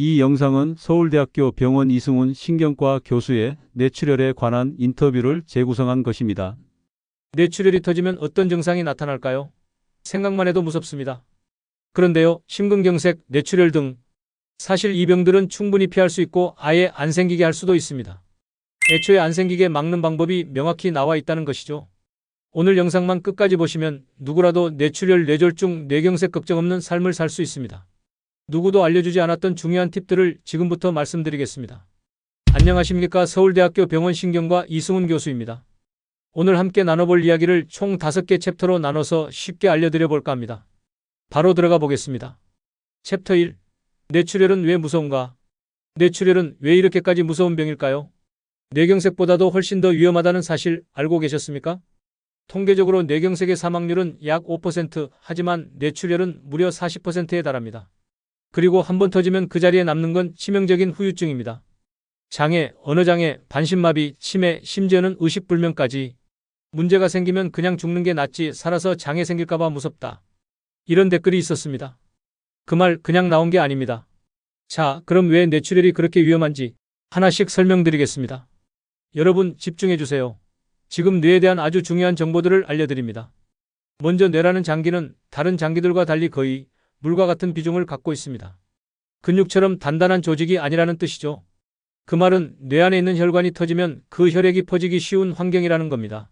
이 영상은 서울대학교 병원 이승훈 신경과 교수의 뇌출혈에 관한 인터뷰를 재구성한 것입니다. 뇌출혈이 터지면 어떤 증상이 나타날까요? 생각만 해도 무섭습니다. 그런데요, 심근경색, 뇌출혈 등 사실 이 병들은 충분히 피할 수 있고 아예 안 생기게 할 수도 있습니다. 애초에 안 생기게 막는 방법이 명확히 나와 있다는 것이죠. 오늘 영상만 끝까지 보시면 누구라도 뇌출혈, 뇌졸중, 뇌경색 걱정 없는 삶을 살 수 있습니다. 누구도 알려주지 않았던 중요한 팁들을 지금부터 말씀드리겠습니다. 안녕하십니까? 서울대학교 병원 신경과 이승훈 교수입니다. 오늘 함께 나눠볼 이야기를 총 5개 챕터로 나눠서 쉽게 알려드려 볼까 합니다. 바로 들어가 보겠습니다. 챕터 1. 뇌출혈은 왜 무서운가? 뇌출혈은 왜 이렇게까지 무서운 병일까요? 뇌경색보다도 훨씬 더 위험하다는 사실 알고 계셨습니까? 통계적으로 뇌경색의 사망률은 약 5%, 하지만 뇌출혈은 무려 40%에 달합니다. 그리고 한번 터지면 그 자리에 남는 건 치명적인 후유증입니다. 장애, 언어장애, 반신마비, 치매, 심지어는 의식불명까지. 문제가 생기면 그냥 죽는 게 낫지 살아서 장애 생길까봐 무섭다. 이런 댓글이 있었습니다. 그 말 그냥 나온 게 아닙니다. 자, 그럼 왜 뇌출혈이 그렇게 위험한지 하나씩 설명드리겠습니다. 여러분 집중해주세요. 지금 뇌에 대한 아주 중요한 정보들을 알려드립니다. 먼저 뇌라는 장기는 다른 장기들과 달리 거의 물과 같은 비중을 갖고 있습니다. 근육처럼 단단한 조직이 아니라는 뜻이죠. 그 말은 뇌 안에 있는 혈관이 터지면 그 혈액이 퍼지기 쉬운 환경이라는 겁니다.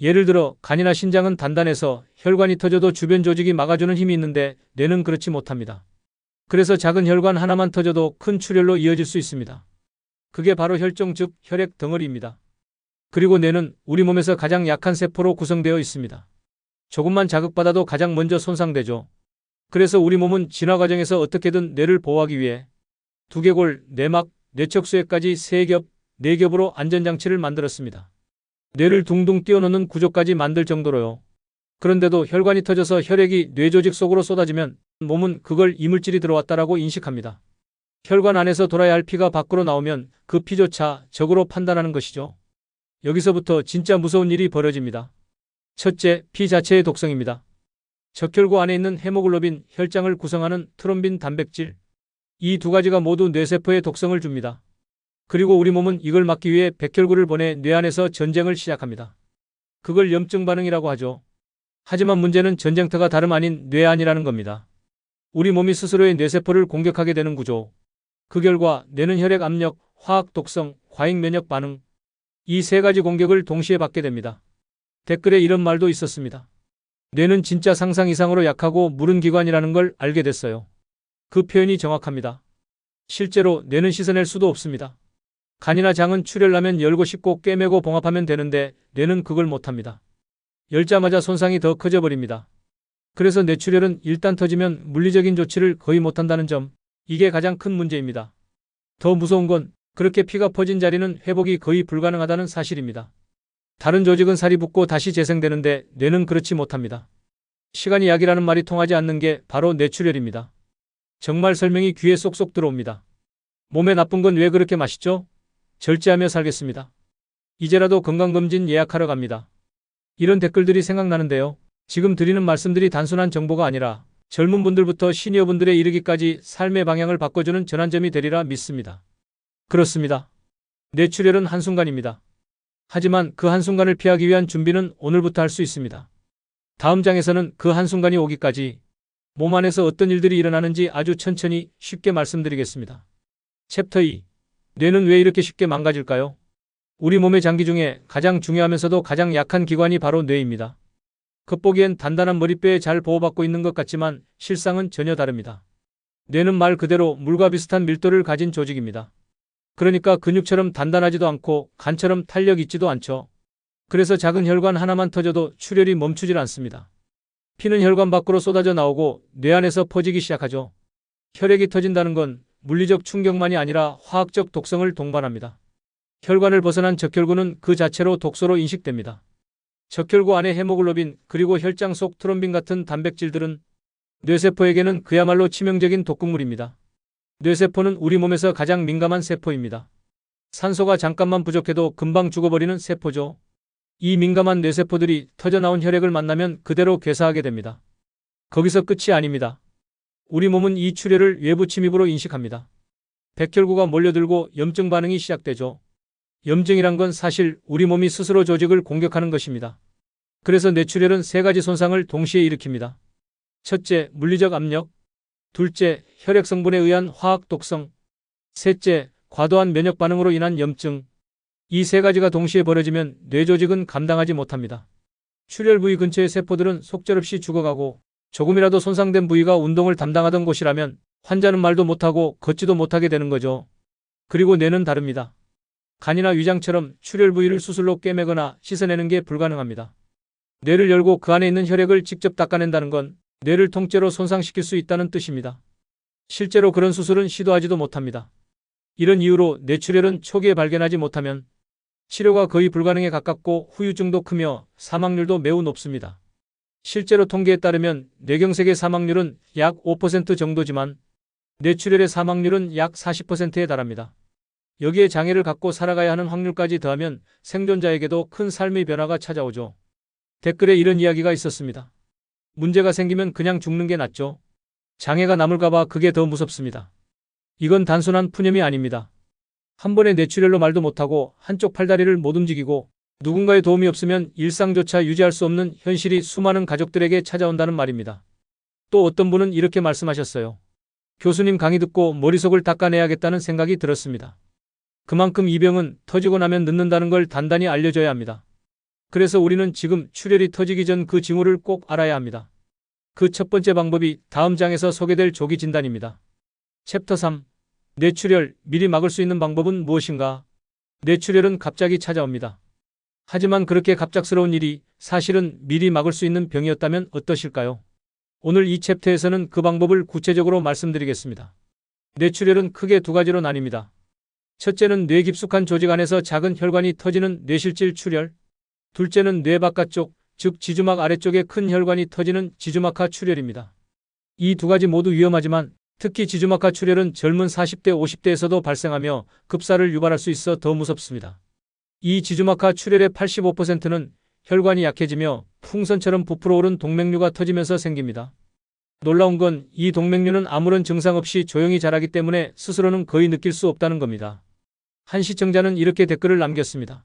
예를 들어 간이나 신장은 단단해서 혈관이 터져도 주변 조직이 막아주는 힘이 있는데 뇌는 그렇지 못합니다. 그래서 작은 혈관 하나만 터져도 큰 출혈로 이어질 수 있습니다. 그게 바로 혈종 즉 혈액 덩어리입니다. 그리고 뇌는 우리 몸에서 가장 약한 세포로 구성되어 있습니다. 조금만 자극받아도 가장 먼저 손상되죠. 그래서 우리 몸은 진화 과정에서 어떻게든 뇌를 보호하기 위해 두개골, 뇌막, 뇌척수에까지 3겹, 4겹으로 안전장치를 만들었습니다. 뇌를 둥둥 띄워놓는 구조까지 만들 정도로요. 그런데도 혈관이 터져서 혈액이 뇌조직 속으로 쏟아지면 몸은 그걸 이물질이 들어왔다라고 인식합니다. 혈관 안에서 돌아야 할 피가 밖으로 나오면 그 피조차 적으로 판단하는 것이죠. 여기서부터 진짜 무서운 일이 벌어집니다. 첫째, 피 자체의 독성입니다. 적혈구 안에 있는 헤모글로빈, 혈장을 구성하는 트롬빈 단백질. 이 두 가지가 모두 뇌세포에 독성을 줍니다. 그리고 우리 몸은 이걸 막기 위해 백혈구를 보내 뇌 안에서 전쟁을 시작합니다. 그걸 염증 반응이라고 하죠. 하지만 문제는 전쟁터가 다름 아닌 뇌 안이라는 겁니다. 우리 몸이 스스로의 뇌세포를 공격하게 되는 구조. 그 결과 뇌는 혈액 압력, 화학 독성, 과잉 면역 반응. 이 3가지 공격을 동시에 받게 됩니다. 댓글에 이런 말도 있었습니다. 뇌는 진짜 상상 이상으로 약하고 무른 기관이라는 걸 알게 됐어요. 그 표현이 정확합니다. 실제로 뇌는 씻어낼 수도 없습니다. 간이나 장은 출혈나면 열고 씻고 꿰매고 봉합하면 되는데 뇌는 그걸 못합니다. 열자마자 손상이 더 커져버립니다. 그래서 뇌출혈은 일단 터지면 물리적인 조치를 거의 못한다는 점, 이게 가장 큰 문제입니다. 더 무서운 건 그렇게 피가 퍼진 자리는 회복이 거의 불가능하다는 사실입니다. 다른 조직은 살이 붙고 다시 재생되는데 뇌는 그렇지 못합니다. 시간이 약이라는 말이 통하지 않는 게 바로 뇌출혈입니다. 정말 설명이 귀에 쏙쏙 들어옵니다. 몸에 나쁜 건 왜 그렇게 맛있죠? 절제하며 살겠습니다. 이제라도 건강검진 예약하러 갑니다. 이런 댓글들이 생각나는데요. 지금 드리는 말씀들이 단순한 정보가 아니라 젊은 분들부터 시니어분들에 이르기까지 삶의 방향을 바꿔주는 전환점이 되리라 믿습니다. 그렇습니다. 뇌출혈은 한순간입니다. 하지만 그 한순간을 피하기 위한 준비는 오늘부터 할 수 있습니다. 다음 장에서는 그 한순간이 오기까지 몸 안에서 어떤 일들이 일어나는지 아주 천천히 쉽게 말씀드리겠습니다. 챕터 2. 뇌는 왜 이렇게 쉽게 망가질까요? 우리 몸의 장기 중에 가장 중요하면서도 가장 약한 기관이 바로 뇌입니다. 겉보기엔 단단한 머리뼈에 잘 보호받고 있는 것 같지만 실상은 전혀 다릅니다. 뇌는 말 그대로 물과 비슷한 밀도를 가진 조직입니다. 그러니까 근육처럼 단단하지도 않고 간처럼 탄력 있지도 않죠. 그래서 작은 혈관 하나만 터져도 출혈이 멈추질 않습니다. 피는 혈관 밖으로 쏟아져 나오고 뇌 안에서 퍼지기 시작하죠. 혈액이 터진다는 건 물리적 충격만이 아니라 화학적 독성을 동반합니다. 혈관을 벗어난 적혈구는 그 자체로 독소로 인식됩니다. 적혈구 안의 헤모글로빈 그리고 혈장 속 트롬빈 같은 단백질들은 뇌세포에게는 그야말로 치명적인 독극물입니다. 뇌세포는 우리 몸에서 가장 민감한 세포입니다. 산소가 잠깐만 부족해도 금방 죽어버리는 세포죠. 이 민감한 뇌세포들이 터져나온 혈액을 만나면 그대로 괴사하게 됩니다. 거기서 끝이 아닙니다. 우리 몸은 이 출혈을 외부 침입으로 인식합니다. 백혈구가 몰려들고 염증 반응이 시작되죠. 염증이란 건 사실 우리 몸이 스스로 조직을 공격하는 것입니다. 그래서 뇌출혈은 세 가지 손상을 동시에 일으킵니다. 첫째, 물리적 압력. 둘째, 혈액 성분에 의한 화학 독성. 셋째, 과도한 면역 반응으로 인한 염증. 이 세 가지가 동시에 벌어지면 뇌 조직은 감당하지 못합니다. 출혈 부위 근처의 세포들은 속절없이 죽어가고 조금이라도 손상된 부위가 운동을 담당하던 곳이라면 환자는 말도 못하고 걷지도 못하게 되는 거죠. 그리고 뇌는 다릅니다. 간이나 위장처럼 출혈 부위를 수술로 꿰매거나 씻어내는 게 불가능합니다. 뇌를 열고 그 안에 있는 혈액을 직접 닦아낸다는 건 뇌를 통째로 손상시킬 수 있다는 뜻입니다. 실제로 그런 수술은 시도하지도 못합니다. 이런 이유로 뇌출혈은 초기에 발견하지 못하면 치료가 거의 불가능에 가깝고 후유증도 크며 사망률도 매우 높습니다. 실제로 통계에 따르면 뇌경색의 사망률은 약 5% 정도지만 뇌출혈의 사망률은 약 40%에 달합니다. 여기에 장애를 갖고 살아가야 하는 확률까지 더하면 생존자에게도 큰 삶의 변화가 찾아오죠. 댓글에 이런 이야기가 있었습니다. 문제가 생기면 그냥 죽는 게 낫죠. 장애가 남을까봐 그게 더 무섭습니다. 이건 단순한 푸념이 아닙니다. 한 번에 뇌출혈로 말도 못하고 한쪽 팔다리를 못 움직이고 누군가의 도움이 없으면 일상조차 유지할 수 없는 현실이 수많은 가족들에게 찾아온다는 말입니다. 또 어떤 분은 이렇게 말씀하셨어요. 교수님 강의 듣고 머릿속을 닦아내야겠다는 생각이 들었습니다. 그만큼 이 병은 터지고 나면 늦는다는 걸 단단히 알려줘야 합니다. 그래서 우리는 지금 출혈이 터지기 전 그 징후를 꼭 알아야 합니다. 그 첫 번째 방법이 다음 장에서 소개될 조기 진단입니다. 챕터 3. 뇌출혈, 미리 막을 수 있는 방법은 무엇인가? 뇌출혈은 갑자기 찾아옵니다. 하지만 그렇게 갑작스러운 일이 사실은 미리 막을 수 있는 병이었다면 어떠실까요? 오늘 이 챕터에서는 그 방법을 구체적으로 말씀드리겠습니다. 뇌출혈은 크게 두 가지로 나뉩니다. 첫째는 뇌 깊숙한 조직 안에서 작은 혈관이 터지는 뇌실질 출혈. 둘째는 뇌 바깥쪽, 즉 지주막 아래쪽에 큰 혈관이 터지는 지주막하 출혈입니다. 이 두 가지 모두 위험하지만 특히 지주막하 출혈은 젊은 40대, 50대에서도 발생하며 급사를 유발할 수 있어 더 무섭습니다. 이 지주막하 출혈의 85%는 혈관이 약해지며 풍선처럼 부풀어 오른 동맥류가 터지면서 생깁니다. 놀라운 건 이 동맥류는 아무런 증상 없이 조용히 자라기 때문에 스스로는 거의 느낄 수 없다는 겁니다. 한 시청자는 이렇게 댓글을 남겼습니다.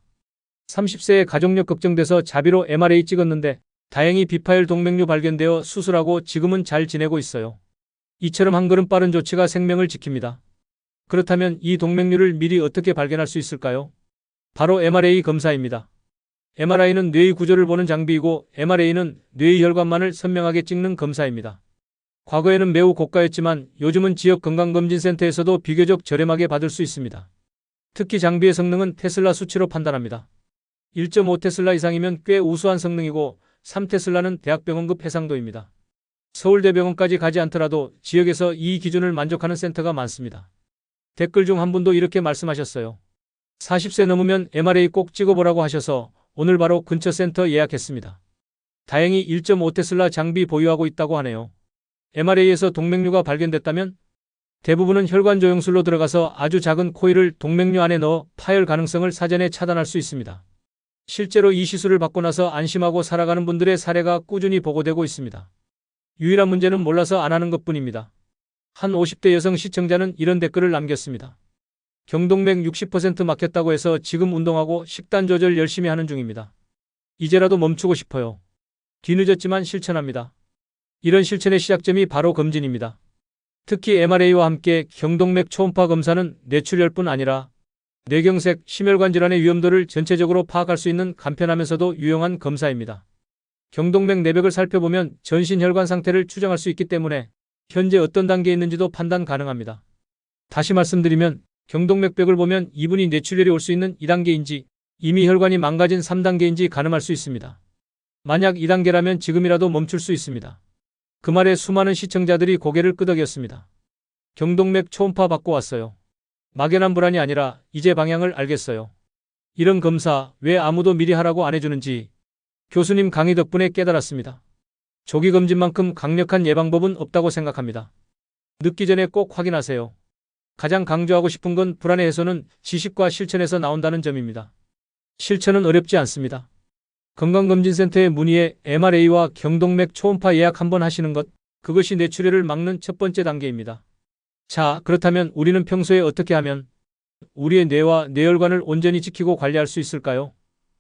30세에 가족력 걱정돼서 자비로 MRI 찍었는데 다행히 비파열 동맥류 발견되어 수술하고 지금은 잘 지내고 있어요. 이처럼 한 걸음 빠른 조치가 생명을 지킵니다. 그렇다면 이 동맥류를 미리 어떻게 발견할 수 있을까요? 바로 MRI 검사입니다. MRI는 뇌의 구조를 보는 장비이고 MRA는 뇌의 혈관만을 선명하게 찍는 검사입니다. 과거에는 매우 고가였지만 요즘은 지역 건강검진센터에서도 비교적 저렴하게 받을 수 있습니다. 특히 장비의 성능은 테슬라 수치로 판단합니다. 1.5 테슬라 이상이면 꽤 우수한 성능이고 3 테슬라는 대학병원급 해상도입니다. 서울대병원까지 가지 않더라도 지역에서 이 기준을 만족하는 센터가 많습니다. 댓글 중 한 분도 이렇게 말씀하셨어요. 40세 넘으면 MRA 꼭 찍어보라고 하셔서 오늘 바로 근처 센터 예약했습니다. 다행히 1.5 테슬라 장비 보유하고 있다고 하네요. MRA에서 동맥류가 발견됐다면 대부분은 혈관 조영술로 들어가서 아주 작은 코일을 동맥류 안에 넣어 파열 가능성을 사전에 차단할 수 있습니다. 실제로 이 시술을 받고 나서 안심하고 살아가는 분들의 사례가 꾸준히 보고되고 있습니다. 유일한 문제는 몰라서 안 하는 것뿐입니다. 한 50대 여성 시청자는 이런 댓글을 남겼습니다. 경동맥 60% 막혔다고 해서 지금 운동하고 식단 조절 열심히 하는 중입니다. 이제라도 멈추고 싶어요. 뒤늦었지만 실천합니다. 이런 실천의 시작점이 바로 검진입니다. 특히 MRA와 함께 경동맥 초음파 검사는 뇌출혈뿐 아니라 뇌경색, 심혈관 질환의 위험도를 전체적으로 파악할 수 있는 간편하면서도 유용한 검사입니다. 경동맥 내벽을 살펴보면 전신 혈관 상태를 추정할 수 있기 때문에 현재 어떤 단계에 있는지도 판단 가능합니다. 다시 말씀드리면 경동맥벽을 보면 이분이 뇌출혈이 올 수 있는 2단계인지 이미 혈관이 망가진 3단계인지 가늠할 수 있습니다. 만약 2단계라면 지금이라도 멈출 수 있습니다. 그 말에 수많은 시청자들이 고개를 끄덕였습니다. 경동맥 초음파 받고 왔어요. 막연한 불안이 아니라 이제 방향을 알겠어요. 이런 검사 왜 아무도 미리 하라고 안 해주는지 교수님 강의 덕분에 깨달았습니다. 조기 검진만큼 강력한 예방법은 없다고 생각합니다. 늦기 전에 꼭 확인하세요. 가장 강조하고 싶은 건 불안의 해소는 지식과 실천에서 나온다는 점입니다. 실천은 어렵지 않습니다. 건강검진센터에 문의해 MRA와 경동맥 초음파 예약 한번 하시는 것, 그것이 뇌출혈을 막는 첫 번째 단계입니다. 자, 그렇다면 우리는 평소에 어떻게 하면 우리의 뇌와 뇌혈관을 온전히 지키고 관리할 수 있을까요?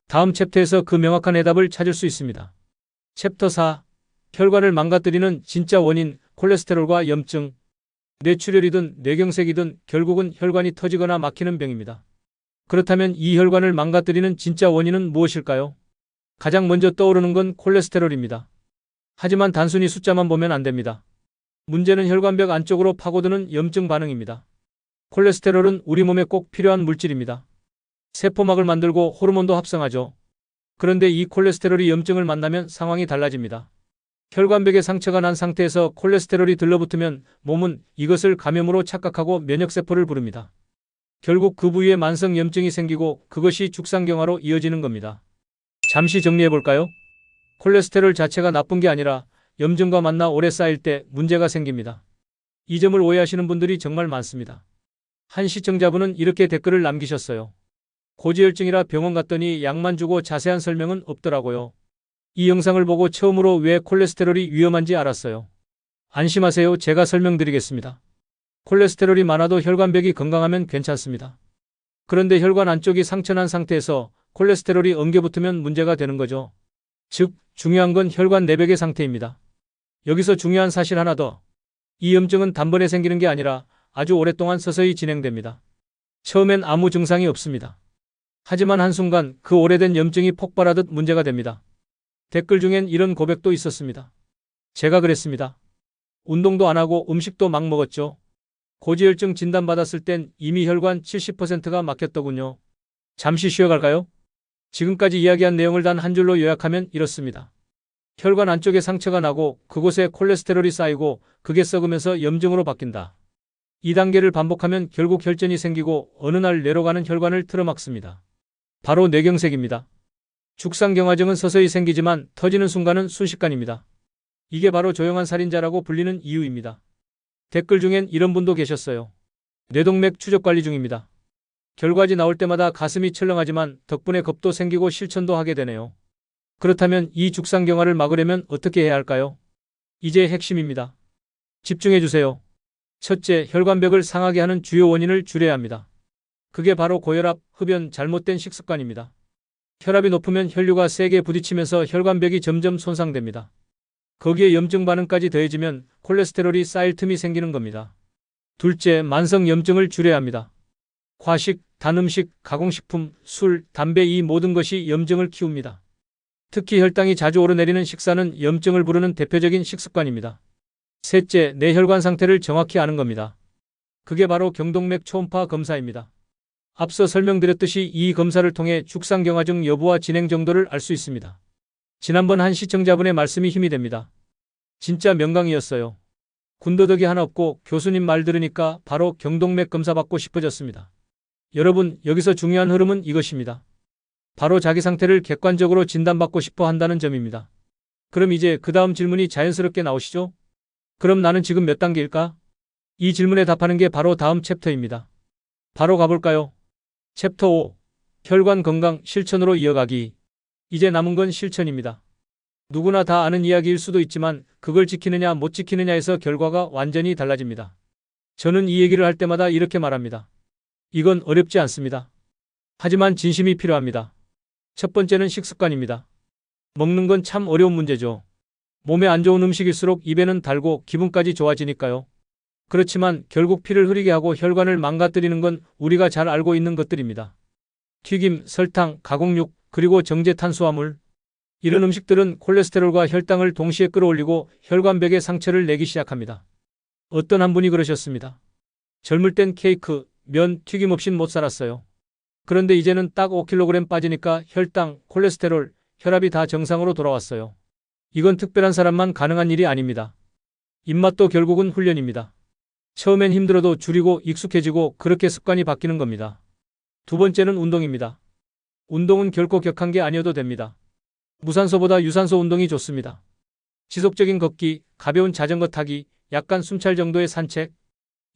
다음 챕터에서 그 명확한 해답을 찾을 수 있습니다. 챕터 4. 혈관을 망가뜨리는 진짜 원인, 콜레스테롤과 염증. 뇌출혈이든 뇌경색이든 결국은 혈관이 터지거나 막히는 병입니다. 그렇다면 이 혈관을 망가뜨리는 진짜 원인은 무엇일까요? 가장 먼저 떠오르는 건 콜레스테롤입니다. 하지만 단순히 숫자만 보면 안 됩니다. 문제는 혈관벽 안쪽으로 파고드는 염증 반응입니다. 콜레스테롤은 우리 몸에 꼭 필요한 물질입니다. 세포막을 만들고 호르몬도 합성하죠. 그런데 이 콜레스테롤이 염증을 만나면 상황이 달라집니다. 혈관벽에 상처가 난 상태에서 콜레스테롤이 들러붙으면 몸은 이것을 감염으로 착각하고 면역세포를 부릅니다. 결국 그 부위에 만성 염증이 생기고 그것이 죽상경화로 이어지는 겁니다. 잠시 정리해 볼까요? 콜레스테롤 자체가 나쁜 게 아니라 염증과 만나 오래 쌓일 때 문제가 생깁니다. 이 점을 오해하시는 분들이 정말 많습니다. 한 시청자분은 이렇게 댓글을 남기셨어요. 고지혈증이라 병원 갔더니 약만 주고 자세한 설명은 없더라고요. 이 영상을 보고 처음으로 왜 콜레스테롤이 위험한지 알았어요. 안심하세요. 제가 설명드리겠습니다. 콜레스테롤이 많아도 혈관벽이 건강하면 괜찮습니다. 그런데 혈관 안쪽이 상처난 상태에서 콜레스테롤이 엉겨붙으면 문제가 되는 거죠. 즉, 중요한 건 혈관 내벽의 상태입니다. 여기서 중요한 사실 하나 더. 이 염증은 단번에 생기는 게 아니라 아주 오랫동안 서서히 진행됩니다. 처음엔 아무 증상이 없습니다. 하지만 한순간 그 오래된 염증이 폭발하듯 문제가 됩니다. 댓글 중엔 이런 고백도 있었습니다. 제가 그랬습니다. 운동도 안 하고 음식도 막 먹었죠. 고지혈증 진단받았을 땐 이미 혈관 70%가 막혔더군요. 잠시 쉬어갈까요? 지금까지 이야기한 내용을 단 한 줄로 요약하면 이렇습니다. 혈관 안쪽에 상처가 나고 그곳에 콜레스테롤이 쌓이고 그게 썩으면서 염증으로 바뀐다. 이 단계를 반복하면 결국 혈전이 생기고 어느 날 뇌로 가는 혈관을 틀어막습니다. 바로 뇌경색입니다. 죽상경화증은 서서히 생기지만 터지는 순간은 순식간입니다. 이게 바로 조용한 살인자라고 불리는 이유입니다. 댓글 중엔 이런 분도 계셨어요. 뇌동맥 추적 관리 중입니다. 결과지 나올 때마다 가슴이 철렁하지만 덕분에 겁도 생기고 실천도 하게 되네요. 그렇다면 이 죽상경화를 막으려면 어떻게 해야 할까요? 이제 핵심입니다. 집중해 주세요. 첫째, 혈관벽을 상하게 하는 주요 원인을 줄여야 합니다. 그게 바로 고혈압, 흡연, 잘못된 식습관입니다. 혈압이 높으면 혈류가 세게 부딪히면서 혈관벽이 점점 손상됩니다. 거기에 염증 반응까지 더해지면 콜레스테롤이 쌓일 틈이 생기는 겁니다. 둘째, 만성 염증을 줄여야 합니다. 과식, 단음식, 가공식품, 술, 담배 이 모든 것이 염증을 키웁니다. 특히 혈당이 자주 오르내리는 식사는 염증을 부르는 대표적인 식습관입니다. 셋째, 내 혈관 상태를 정확히 아는 겁니다. 그게 바로 경동맥 초음파 검사입니다. 앞서 설명드렸듯이 이 검사를 통해 죽상경화증 여부와 진행 정도를 알 수 있습니다. 지난번 한 시청자분의 말씀이 힘이 됩니다. 진짜 명강이었어요. 군더더기 하나 없고 교수님 말 들으니까 바로 경동맥 검사 받고 싶어졌습니다. 여러분, 여기서 중요한 흐름은 이것입니다. 바로 자기 상태를 객관적으로 진단받고 싶어 한다는 점입니다. 그럼 이제 그 다음 질문이 자연스럽게 나오시죠? 그럼 나는 지금 몇 단계일까? 이 질문에 답하는 게 바로 다음 챕터입니다. 바로 가볼까요? 챕터 5. 혈관 건강 실천으로 이어가기. 이제 남은 건 실천입니다. 누구나 다 아는 이야기일 수도 있지만 그걸 지키느냐 못 지키느냐에서 결과가 완전히 달라집니다. 저는 이 얘기를 할 때마다 이렇게 말합니다. 이건 어렵지 않습니다. 하지만 진심이 필요합니다. 첫 번째는 식습관입니다. 먹는 건 참 어려운 문제죠. 몸에 안 좋은 음식일수록 입에는 달고 기분까지 좋아지니까요. 그렇지만 결국 피를 흐리게 하고 혈관을 망가뜨리는 건 우리가 잘 알고 있는 것들입니다. 튀김, 설탕, 가공육, 그리고 정제 탄수화물. 이런 음식들은 콜레스테롤과 혈당을 동시에 끌어올리고 혈관벽에 상처를 내기 시작합니다. 어떤 한 분이 그러셨습니다. 젊을 땐 케이크, 면, 튀김 없인 못 살았어요. 그런데 이제는 딱 5kg 빠지니까 혈당, 콜레스테롤, 혈압이 다 정상으로 돌아왔어요. 이건 특별한 사람만 가능한 일이 아닙니다. 입맛도 결국은 훈련입니다. 처음엔 힘들어도 줄이고 익숙해지고 그렇게 습관이 바뀌는 겁니다. 두 번째는 운동입니다. 운동은 결코 격한 게 아니어도 됩니다. 무산소보다 유산소 운동이 좋습니다. 지속적인 걷기, 가벼운 자전거 타기, 약간 숨찰 정도의 산책.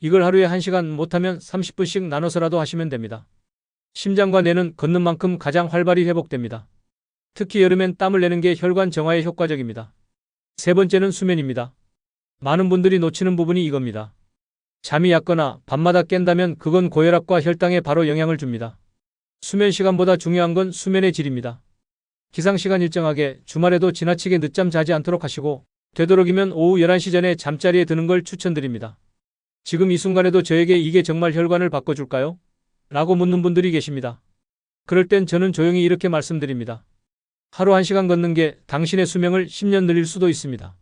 이걸 하루에 1시간 못하면 30분씩 나눠서라도 하시면 됩니다. 심장과 뇌는 걷는 만큼 가장 활발히 회복됩니다. 특히 여름엔 땀을 내는 게 혈관 정화에 효과적입니다. 세 번째는 수면입니다. 많은 분들이 놓치는 부분이 이겁니다. 잠이 얕거나 밤마다 깬다면 그건 고혈압과 혈당에 바로 영향을 줍니다. 수면 시간보다 중요한 건 수면의 질입니다. 기상시간 일정하게 주말에도 지나치게 늦잠 자지 않도록 하시고 되도록이면 오후 11시 전에 잠자리에 드는 걸 추천드립니다. 지금 이 순간에도 저에게 이게 정말 혈관을 바꿔줄까요? 라고 묻는 분들이 계십니다. 그럴 땐 저는 조용히 이렇게 말씀드립니다. 하루 1시간 걷는 게 당신의 수명을 10년 늘릴 수도 있습니다.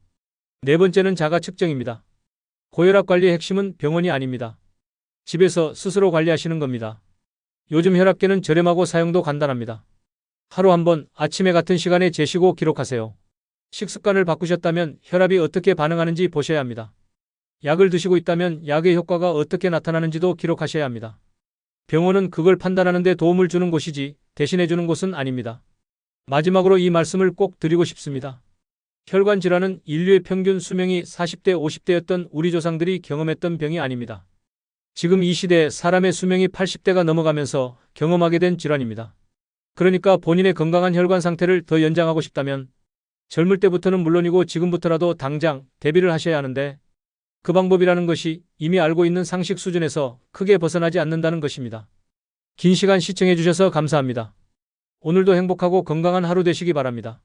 네 번째는 자가 측정입니다. 고혈압 관리의 핵심은 병원이 아닙니다. 집에서 스스로 관리하시는 겁니다. 요즘 혈압계는 저렴하고 사용도 간단합니다. 하루 한 번 아침에 같은 시간에 재시고 기록하세요. 식습관을 바꾸셨다면 혈압이 어떻게 반응하는지 보셔야 합니다. 약을 드시고 있다면 약의 효과가 어떻게 나타나는지도 기록하셔야 합니다. 병원은 그걸 판단하는 데 도움을 주는 곳이지 대신해 주는 곳은 아닙니다. 마지막으로 이 말씀을 꼭 드리고 싶습니다. 혈관 질환은 인류의 평균 수명이 40대, 50대였던 우리 조상들이 경험했던 병이 아닙니다. 지금 이 시대에 사람의 수명이 80대가 넘어가면서 경험하게 된 질환입니다. 그러니까 본인의 건강한 혈관 상태를 더 연장하고 싶다면 젊을 때부터는 물론이고 지금부터라도 당장 대비를 하셔야 하는데 그 방법이라는 것이 이미 알고 있는 상식 수준에서 크게 벗어나지 않는다는 것입니다. 긴 시간 시청해 주셔서 감사합니다. 오늘도 행복하고 건강한 하루 되시기 바랍니다.